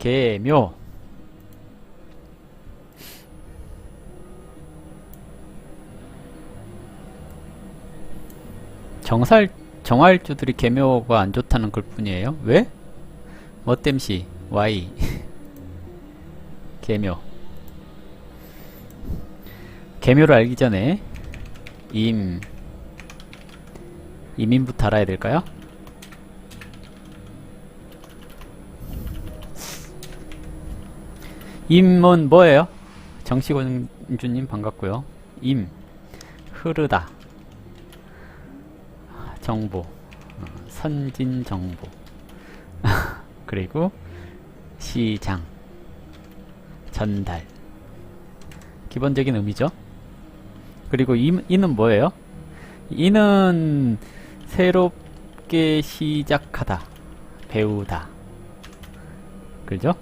계묘. 정활주들이 계묘가 안 좋다는 걸 뿐이에요. 왜? 뭐 땜시 Y 계묘. 계묘를 알기 전에 임인부터 알아야 될까요? 임은 뭐예요? 정식원주님 반갑고요. 임 흐르다 정보 선진 정보 그리고 시장 전달 기본적인 의미죠. 그리고 이는 뭐예요? 이는 새롭게 시작하다 배우다 그죠?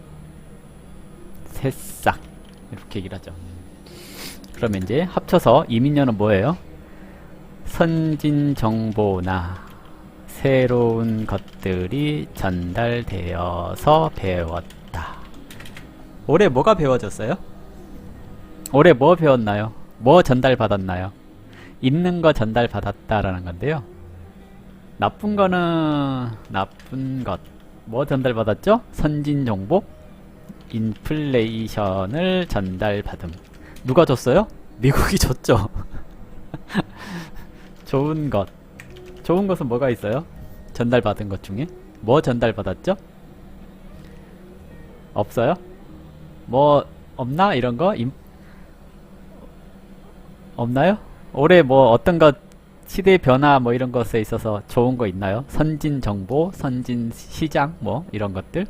새싹 이렇게 얘기를 하죠. 그러면 이제 합쳐서 이민년은 뭐예요? 선진 정보나 새로운 것들이 전달되어서 배웠다. 올해 뭐가 배워졌어요? 올해 뭐 배웠나요? 뭐 전달받았나요? 있는 거 전달받았다라는 건데요. 나쁜 거는 나쁜 것. 뭐 전달받았죠? 선진 정보? 인플레이션을 전달받음. 누가 줬어요? 미국이 줬죠. 좋은 것. 좋은 것은 뭐가 있어요? 전달받은 것 중에? 뭐 전달받았죠? 없어요? 뭐 없나? 이런 거? 없나요? 올해 뭐 어떤 것 시대 변화 뭐 이런 것에 있어서 좋은 거 있나요? 선진 정보, 선진 시장 뭐 이런 것들?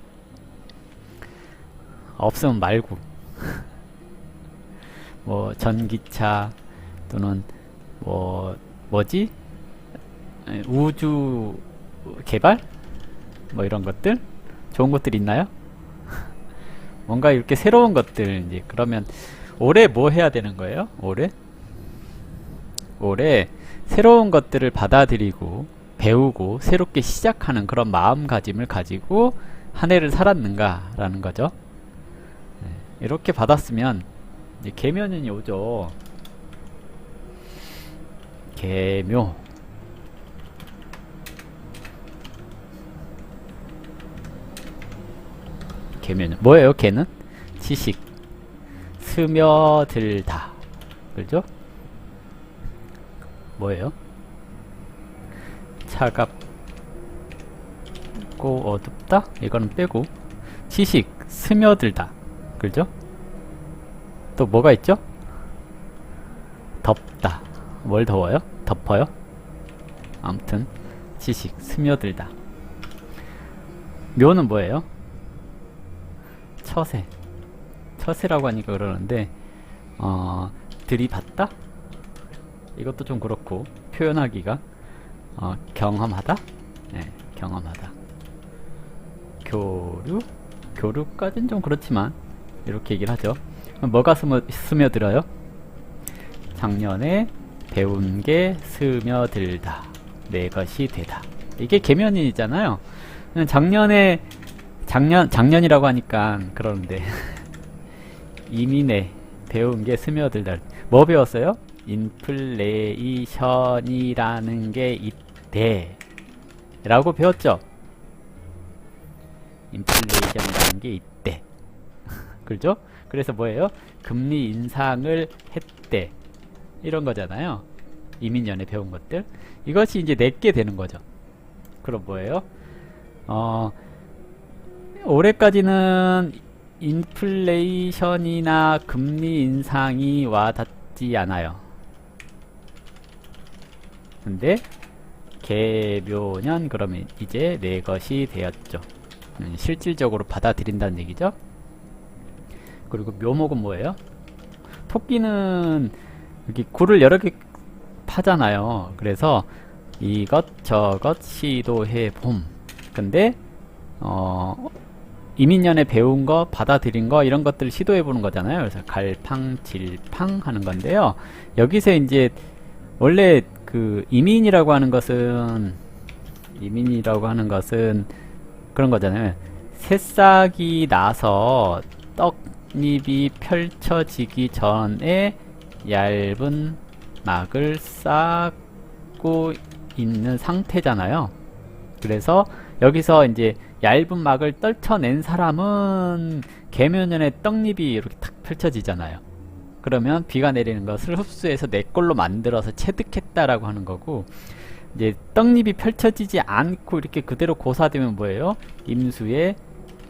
없으면 말고. 뭐 전기차 또는 뭐지? 우주 개발? 뭐 이런 것들? 좋은 것들 있나요? 뭔가 이렇게 새로운 것들 이제 그러면 올해 뭐 해야 되는 거예요? 올해 새로운 것들을 받아들이고 배우고 새롭게 시작하는 그런 마음가짐을 가지고 한 해를 살았는가 라는 거죠. 이렇게 받았으면 이제 계묘년이 오죠. 계묘. 계묘년 뭐예요? 계는 지식 스며들다 그죠? 뭐예요? 차갑고 어둡다? 이거는 빼고 지식 스며들다 그죠? 또 뭐가 있죠? 덥다. 뭘 더워요? 덮어요? 아무튼 지식 스며들다. 묘는 뭐예요? 처세. 처세라고 하니까 그러는데 들이받다? 이것도 좀 그렇고 표현하기가 경험하다? 네, 경험하다. 교류까지는 좀 그렇지만 이렇게 얘기를 하죠. 뭐가 스며들어요? 작년에 배운 게 스며들다. 내 것이 되다. 이게 계면이잖아요. 작년이라고 하니까 그러는데 이민에 배운 게 스며들다. 뭐 배웠어요? 인플레이션이라는 게 있대 라고 배웠죠. 인플레이션이라는 게 있대. 그죠? 그래서 뭐예요? 금리 인상을 했대 이런 거잖아요. 이민년에 배운 것들 이것이 이제 내게 되는 거죠. 그럼 뭐예요? 올해까지는 인플레이션이나 금리 인상이 와닿지 않아요. 근데 계묘년 그러면 이제 내 것이 되었죠. 실질적으로 받아들인다는 얘기죠. 그리고 묘목은 뭐예요? 토끼는 이렇게 굴을 여러 개 파잖아요. 그래서 이것저것 시도해 봄. 근데 이민년에 배운 거 받아들인 거 이런 것들을 시도해 보는 거잖아요. 그래서 갈팡질팡 하는 건데요. 여기서 이제 원래 그 이민이라고 하는 것은 그런 거잖아요. 새싹이 나서 떡잎이 펼쳐지기 전에 얇은 막을 쌓고 있는 상태잖아요. 그래서 여기서 이제 얇은 막을 떨쳐낸 사람은 계묘년에 떡잎이 이렇게 탁 펼쳐지잖아요. 그러면 비가 내리는 것을 흡수해서 내 걸로 만들어서 체득했다라고 하는 거고, 이제 떡잎이 펼쳐지지 않고 이렇게 그대로 고사되면 뭐예요? 임수에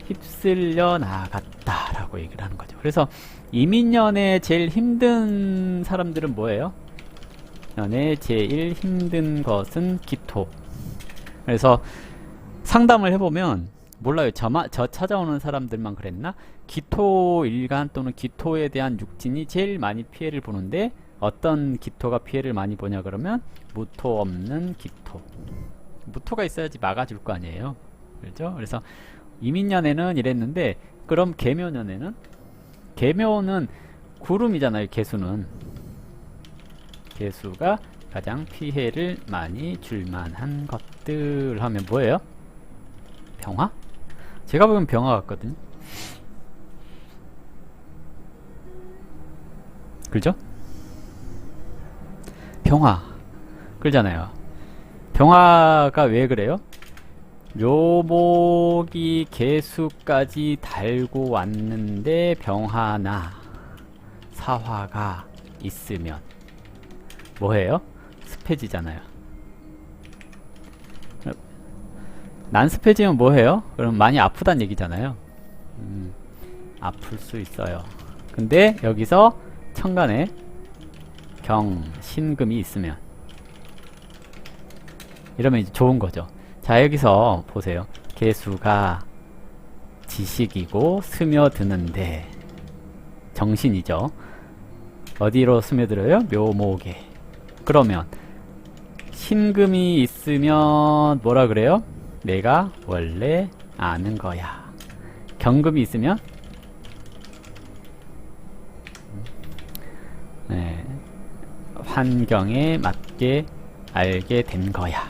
휩쓸려 나갔다라고 얘기를 하는 거죠. 그래서 이민년에 제일 힘든 사람들은 뭐예요? 년에 제일 힘든 것은 기토. 그래서 상담을 해보면 몰라요. 저 찾아오는 사람들만 그랬나? 기토 일간 또는 기토에 대한 육진이 제일 많이 피해를 보는데, 어떤 기토가 피해를 많이 보냐 그러면 무토 없는 기토. 무토가 있어야지 막아줄 거 아니에요. 그렇죠? 그래서 이민년에는 이랬는데, 그럼 계묘년에는? 계묘는 구름이잖아요. 개수는. 개수가 가장 피해를 많이 줄만한 것들 하면 뭐예요? 병화? 제가 보면 병화 같거든요. 그죠? 병화 그러잖아요. 병화가 왜 그래요? 묘목이 개수까지 달고 왔는데 병화나 사화가 있으면 뭐해요? 습해지잖아요. 난습해지면 뭐해요? 그럼 많이 아프단 얘기잖아요. 아플 수 있어요. 근데 여기서 천간에 경, 신금이 있으면 이러면 이제 좋은 거죠. 자, 여기서 보세요. 개수가 지식이고 스며드는데 정신이죠. 어디로 스며들어요? 묘목에. 그러면 신금이 있으면 뭐라 그래요? 내가 원래 아는 거야. 경금이 있으면 환경에 맞게 알게 된 거야.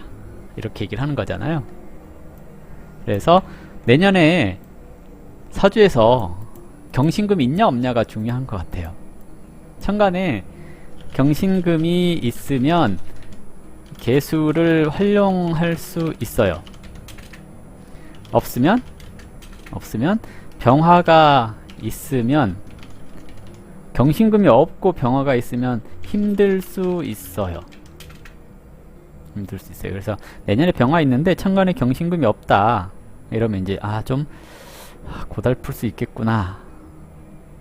이렇게 얘기를 하는 거잖아요. 그래서 내년에 사주에서 경신금이 있냐 없냐가 중요한 것 같아요. 천간에 경신금이 있으면 개수를 활용할 수 있어요. 없으면 병화가 있으면, 경신금이 없고 병화가 있으면 힘들 수 있어요. 그래서 내년에 병화 있는데 천간에 경신금이 없다 이러면 이제 좀 고달플 수 있겠구나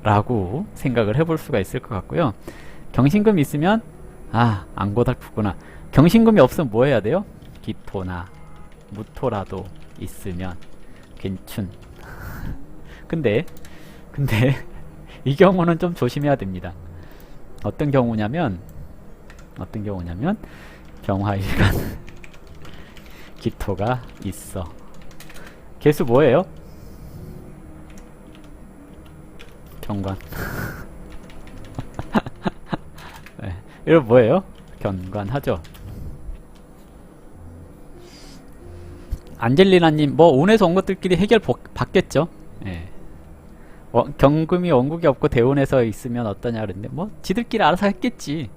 라고 생각을 해볼 수가 있을 것 같고요. 경신금이 있으면 안 고달프구나. 경신금이 없으면 뭐 해야 돼요? 기토나 무토라도 있으면 괜춘. 근데 이 경우는 좀 조심해야 됩니다. 어떤 경우냐면 병화일간 기토가 있어. 개수 뭐예요? 경관. 네, 이거 뭐예요? 견관하죠. 안젤리나님, 뭐 운에서 온 것들끼리 해결 받겠죠. 예. 경금이 원국이 없고 대운에서 있으면 어떠냐 그랬는데 뭐 지들끼리 알아서 했겠지.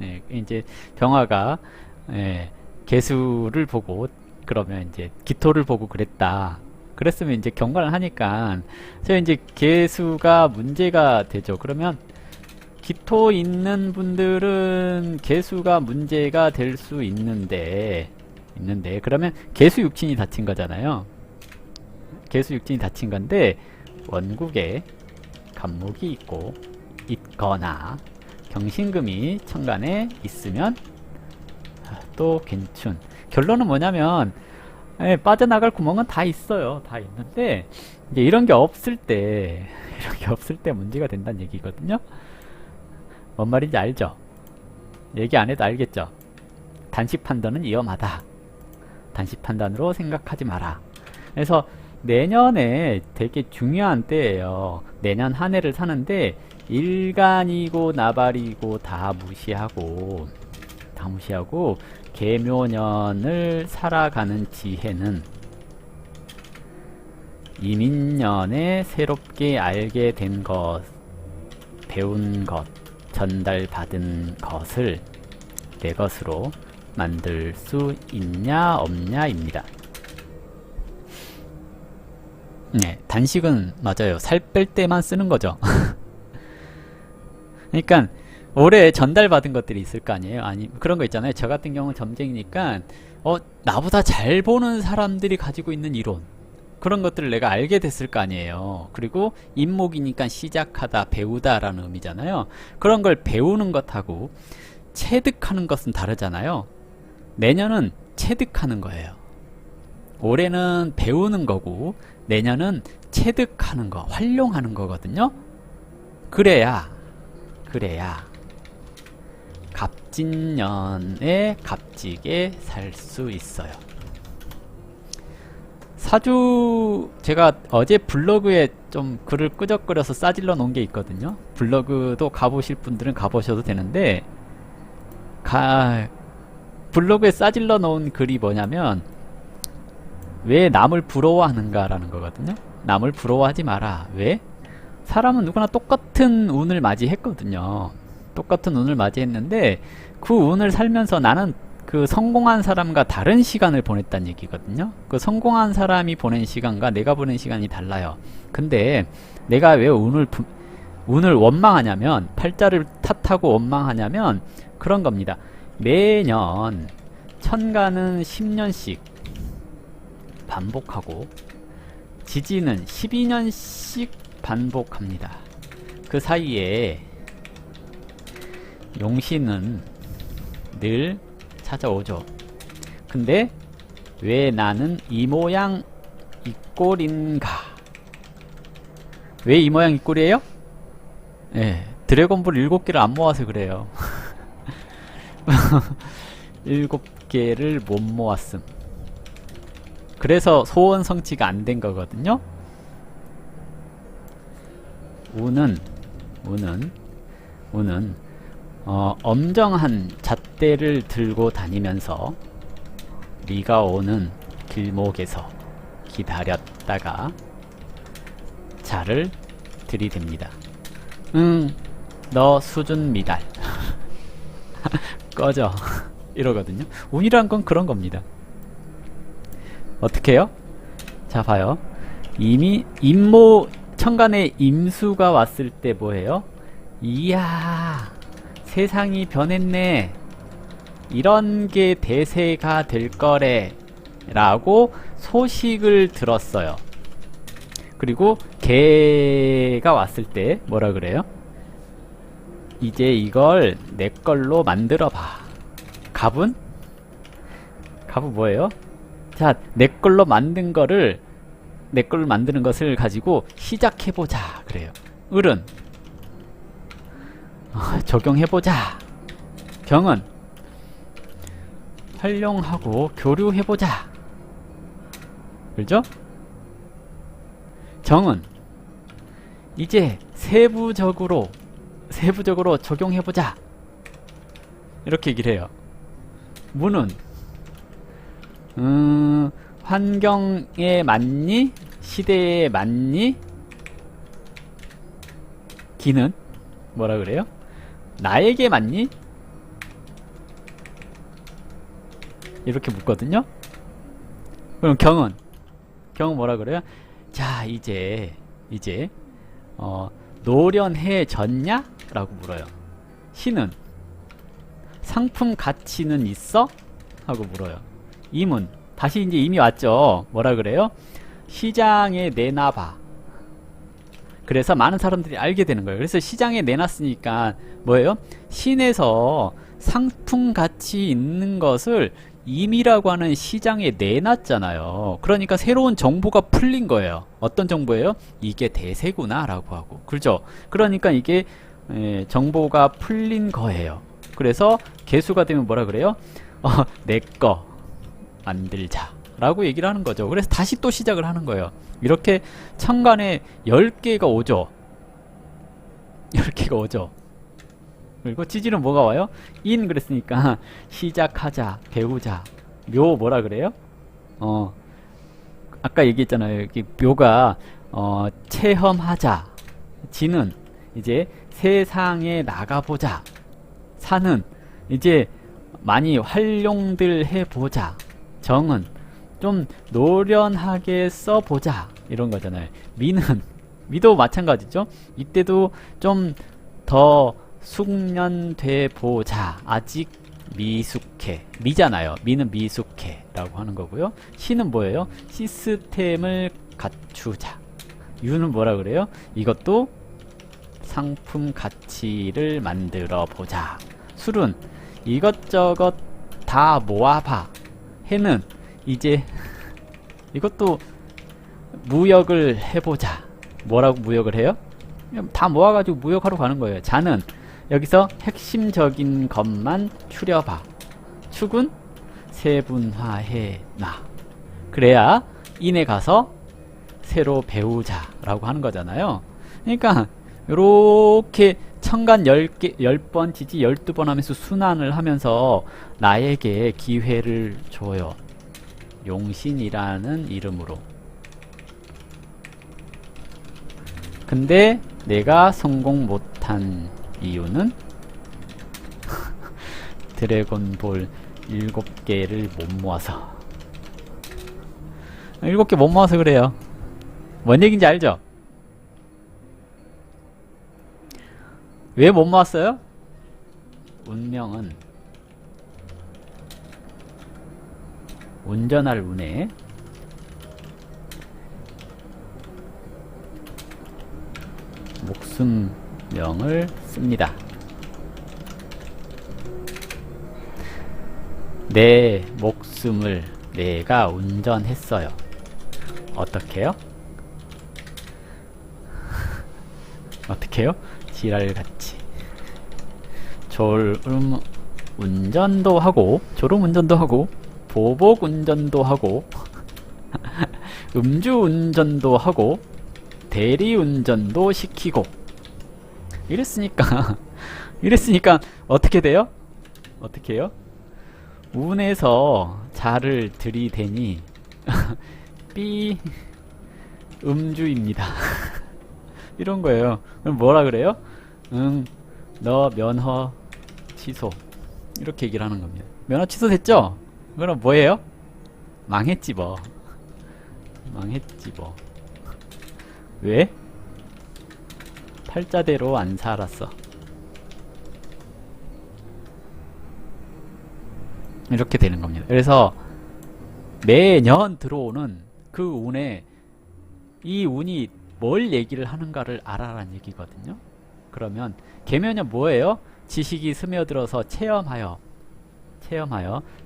예, 이제 병화가 개수를 보고 그러면 이제 기토를 보고 그랬다. 그랬으면 이제 경관을 하니까 저 이제 개수가 문제가 되죠. 그러면 기토 있는 분들은 개수가 문제가 될 수 있는데 그러면 개수 육친이 다친 거잖아요. 개수 육친이 다친 건데 원국에 간목이 있거나 경신금이 천간에 있으면 또 괜춘. 결론은 뭐냐면 빠져나갈 구멍은 다 있어요. 다 있는데 이제 이런 게 없을 때 문제가 된다는 얘기거든요. 뭔 말인지 알죠? 얘기 안 해도 알겠죠? 단식 판단은 위험하다. 단식 판단으로 생각하지 마라. 그래서 내년에 되게 중요한 때예요. 내년 한 해를 사는데 일간이고 나발이고 다 무시하고 계묘년을 살아가는 지혜는 이민년에 새롭게 알게 된 것, 배운 것, 전달받은 것을 내 것으로 만들 수 있냐 없냐 입니다. 네, 단식은 맞아요. 살 뺄 때만 쓰는 거죠. 그러니까 올해 전달받은 것들이 있을 거 아니에요. 아니 그런 거 있잖아요. 저 같은 경우는 점쟁이니까 나보다 잘 보는 사람들이 가지고 있는 이론, 그런 것들을 내가 알게 됐을 거 아니에요. 그리고 임목이니까 시작하다, 배우다 라는 의미잖아요. 그런 걸 배우는 것하고 체득하는 것은 다르잖아요. 내년은 체득하는 거예요. 올해는 배우는 거고 내년은 체득하는 거, 활용하는 거거든요. 그래야 갑진년에 값지게 살 수 있어요. 사주, 제가 어제 블로그에 좀 글을 끄적거려서 싸질러 놓은 게 있거든요. 블로그도 가보실 분들은 가보셔도 되는데, 블로그에 싸질러 놓은 글이 뭐냐면 왜 남을 부러워하는가 라는 거거든요. 남을 부러워하지 마라. 왜? 사람은 누구나 똑같은 운을 맞이했거든요. 똑같은 운을 맞이했는데 그 운을 살면서 나는 그 성공한 사람과 다른 시간을 보냈다는 얘기거든요. 그 성공한 사람이 보낸 시간과 내가 보낸 시간이 달라요. 근데 내가 왜 운을 원망하냐면, 팔자를 탓하고 원망하냐면 그런 겁니다. 매년 천간은 10년씩 반복하고 지지는 12년씩 반복합니다. 그 사이에 용신은 늘 찾아오죠. 근데 왜 나는 이 모양 이 꼴인가? 왜 이 모양 이 꼴이에요? 예, 드래곤볼 7개를 안 모아서 그래요. 7개를 못 모았음. 그래서 소원 성취가 안 된 거거든요. 운은 엄정한 잣대를 들고 다니면서 비가 오는 길목에서 기다렸다가 자를 들이댑니다. 너 수준 미달. 꺼져. 이러거든요. 운이란 건 그런 겁니다. 어떻게 해요? 자, 봐요. 이미 천간에 임수가 왔을 때 뭐예요? 이야, 세상이 변했네, 이런 게 대세가 될 거래 라고 소식을 들었어요. 그리고 개가 왔을 때 뭐라 그래요? 이제 이걸 내 걸로 만들어 봐. 갑은 뭐예요? 자, 내 걸로 만든 거를, 내 걸로 만드는 것을 가지고 시작해보자 그래요. 을은 적용해보자. 경은 활용하고 교류해보자. 그죠? 정은 이제 세부적으로 적용해보자. 이렇게 얘기를 해요. 문은 환경에 맞니? 시대에 맞니? 기는 뭐라 그래요? 나에게 맞니? 이렇게 묻거든요. 그럼 경은 뭐라 그래요? 자, 이제 노련해졌냐? 라고 물어요. 시는 상품 가치는 있어? 하고 물어요. 임은 다시 이제 이미 왔죠. 뭐라 그래요? 시장에 내놔봐. 그래서 많은 사람들이 알게 되는 거예요. 그래서 시장에 내놨으니까 뭐예요? 시내에서 상품 가치 있는 것을 임이라고 하는 시장에 내놨잖아요. 그러니까 새로운 정보가 풀린 거예요. 어떤 정보예요? 이게 대세구나 라고 하고, 그렇죠? 그러니까 이게 정보가 풀린 거예요. 그래서 개수가 되면 뭐라 그래요? 내꺼 만들자 라고 얘기를 하는 거죠. 그래서 다시 또 시작을 하는 거예요. 이렇게 천간에 10개가 오죠. 10개가 오죠. 그리고 지지는 뭐가 와요? 인 그랬으니까 시작하자, 배우자. 묘 뭐라 그래요? 아까 얘기했잖아요. 여기 묘가 체험하자. 지는 이제 세상에 나가보자. 사는 이제 많이 활용들 해보자. 정은 좀 노련하게 써보자. 이런 거잖아요. 미도 마찬가지죠. 이때도 좀 더 숙련돼 보자. 아직 미숙해. 미잖아요. 미는 미숙해 라고 하는 거고요. 시는 뭐예요? 시스템을 갖추자. 유는 뭐라 그래요? 이것도 상품 가치를 만들어 보자. 술은 이것저것 다 모아봐. 해는 이제 이것도 무역을 해보자. 뭐라고 무역을 해요? 다 모아가지고 무역하러 가는 거예요. 자는 여기서 핵심적인 것만 추려봐. 축은 세분화해 놔. 그래야 인에 가서 새로 배우자 라고 하는 거잖아요. 그러니까 요렇게 천간 10번 지지 12번 하면서 순환을 하면서 나에게 기회를 줘요. 용신이라는 이름으로. 근데 내가 성공 못한 이유는 드래곤볼 7개를 못 모아서. 7개 못 모아서 그래요. 뭔 얘기인지 알죠? 왜 못 모았어요? 운명은 운전할 운에 목숨명을 씁니다. 내 목숨을 내가 운전했어요. 어떻게요? 어떻게요? 지랄같이 졸음 운전도 하고 졸음 운전도 하고 보복 운전도 하고 음주 운전도 하고 대리 운전도 시키고 이랬으니까 어떻게 돼요? 어떻게 해요? 운에서 자를 들이대니 삐 음주입니다. 이런 거예요. 그럼 뭐라 그래요? 너 면허 취소. 이렇게 얘기를 하는 겁니다. 면허 취소됐죠? 그럼 뭐예요? 망했지 뭐. 망했지 뭐. 왜? 팔자대로 안 살았어. 이렇게 되는 겁니다. 그래서 매년 들어오는 그 운에 이 운이 뭘 얘기를 하는가를 알아라는 얘기거든요. 그러면 계면은 뭐예요? 지식이 스며들어서 체험하여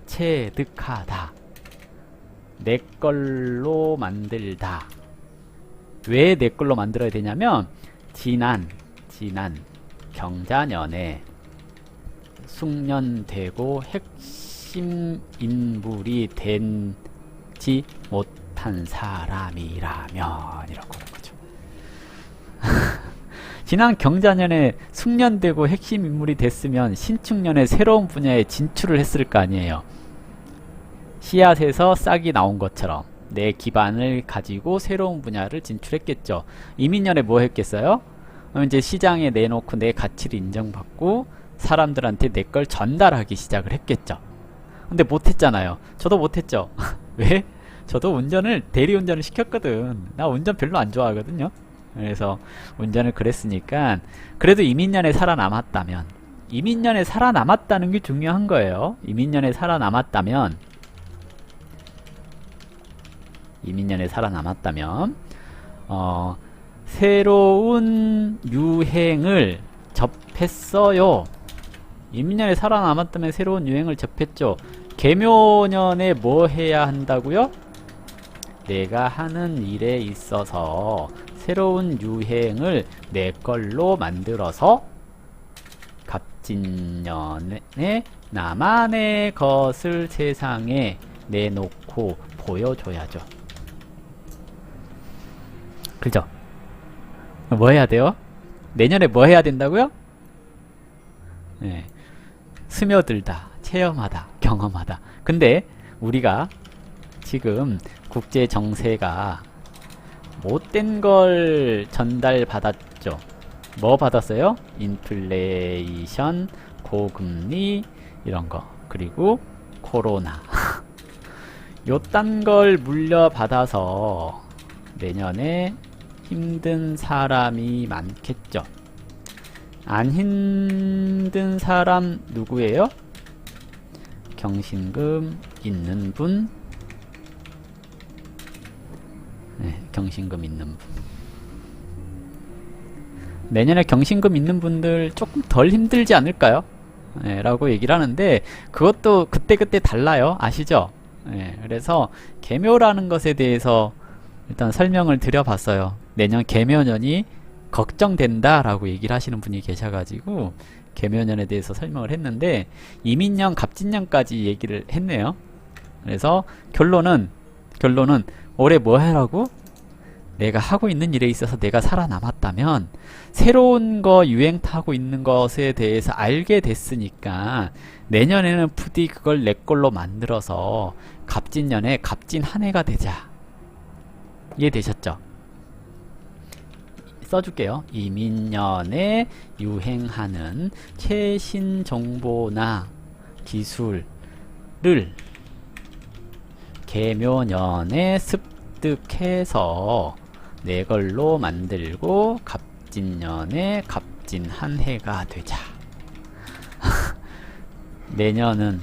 체득하다. 내 걸로 만들다. 왜 내 걸로 만들어야 되냐면 지난 경자년에 숙련되고 핵심 인물이 된지 못한 사람이라면 이라고 하는 거죠. 지난 경자년에 숙련되고 핵심 인물이 됐으면 신축년에 새로운 분야에 진출을 했을 거 아니에요. 씨앗에서 싹이 나온 것처럼 내 기반을 가지고 새로운 분야를 진출했겠죠. 이민년에 뭐 했겠어요? 이제 시장에 내놓고 내 가치를 인정받고 사람들한테 내 걸 전달하기 시작을 했겠죠. 근데 못했잖아요. 저도 못했죠. 왜? 저도 대리운전을 시켰거든. 나 운전 별로 안 좋아하거든요. 그래서 운전을 그랬으니까 그래도 이민년에 살아남았다면 이민년에 살아남았다는 게 중요한 거예요. 이민년에 살아남았다면 새로운 유행을 접했어요. 이민년에 살아남았다면 새로운 유행을 접했죠. 계묘년에 뭐 해야 한다고요? 내가 하는 일에 있어서 새로운 유행을 내 걸로 만들어서 갑진년에 나만의 것을 세상에 내놓고 보여줘야죠. 그죠? 뭐 해야 돼요? 내년에 뭐 해야 된다고요? 네. 스며들다, 체험하다, 경험하다. 근데 우리가 지금 국제 정세가 못된 걸 전달받았죠. 뭐 받았어요? 인플레이션, 고금리 이런 거, 그리고 코로나. 요딴 걸 물려받아서 내년에 힘든 사람이 많겠죠. 안 힘든 사람 누구예요? 경신금 있는 분. 네, 경신금 있는 분. 내년에 경신금 있는 분들 조금 덜 힘들지 않을까요? 네, 라고 얘기를 하는데 그것도 그때그때 달라요. 아시죠? 네, 그래서 개묘라는 것에 대해서 일단 설명을 드려봤어요. 내년 개묘년이 걱정된다 라고 얘기를 하시는 분이 계셔가지고 개묘년에 대해서 설명을 했는데 이민년, 갑진년까지 얘기를 했네요. 그래서 결론은 올해 뭐 해라고? 내가 하고 있는 일에 있어서 내가 살아남았다면 새로운 거 유행 타고 있는 것에 대해서 알게 됐으니까 내년에는 부디 그걸 내 걸로 만들어서 갑진년에 갑진 한 해가 되자. 이해되셨죠? 써줄게요. 이민년에 유행하는 최신 정보나 기술을 개묘년에 습득해서 내 걸로 만들고 갑진년에 갑진 한 해가 되자. 내년은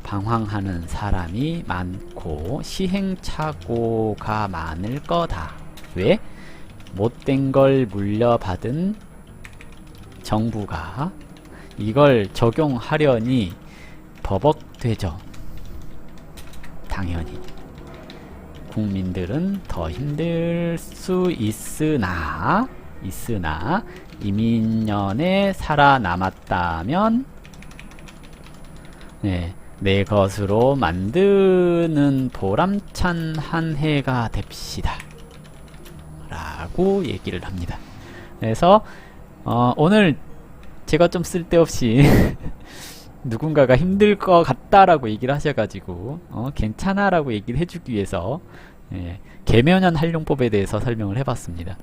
방황하는 사람이 많고 시행착오가 많을 거다. 왜? 못된 걸 물려받은 정부가 이걸 적용하려니 버벅되죠. 당연히 국민들은 더 힘들 수 있으나 이민년에 살아남았다면 내 것으로 만드는 보람찬 한 해가 됩시다 라고 얘기를 합니다. 그래서 오늘 제가 좀 쓸데없이 누군가가 힘들 것 같다라고 얘기를 하셔가지고 괜찮아 라고 얘기를 해주기 위해서 개묘년 활용법에 대해서 설명을 해봤습니다.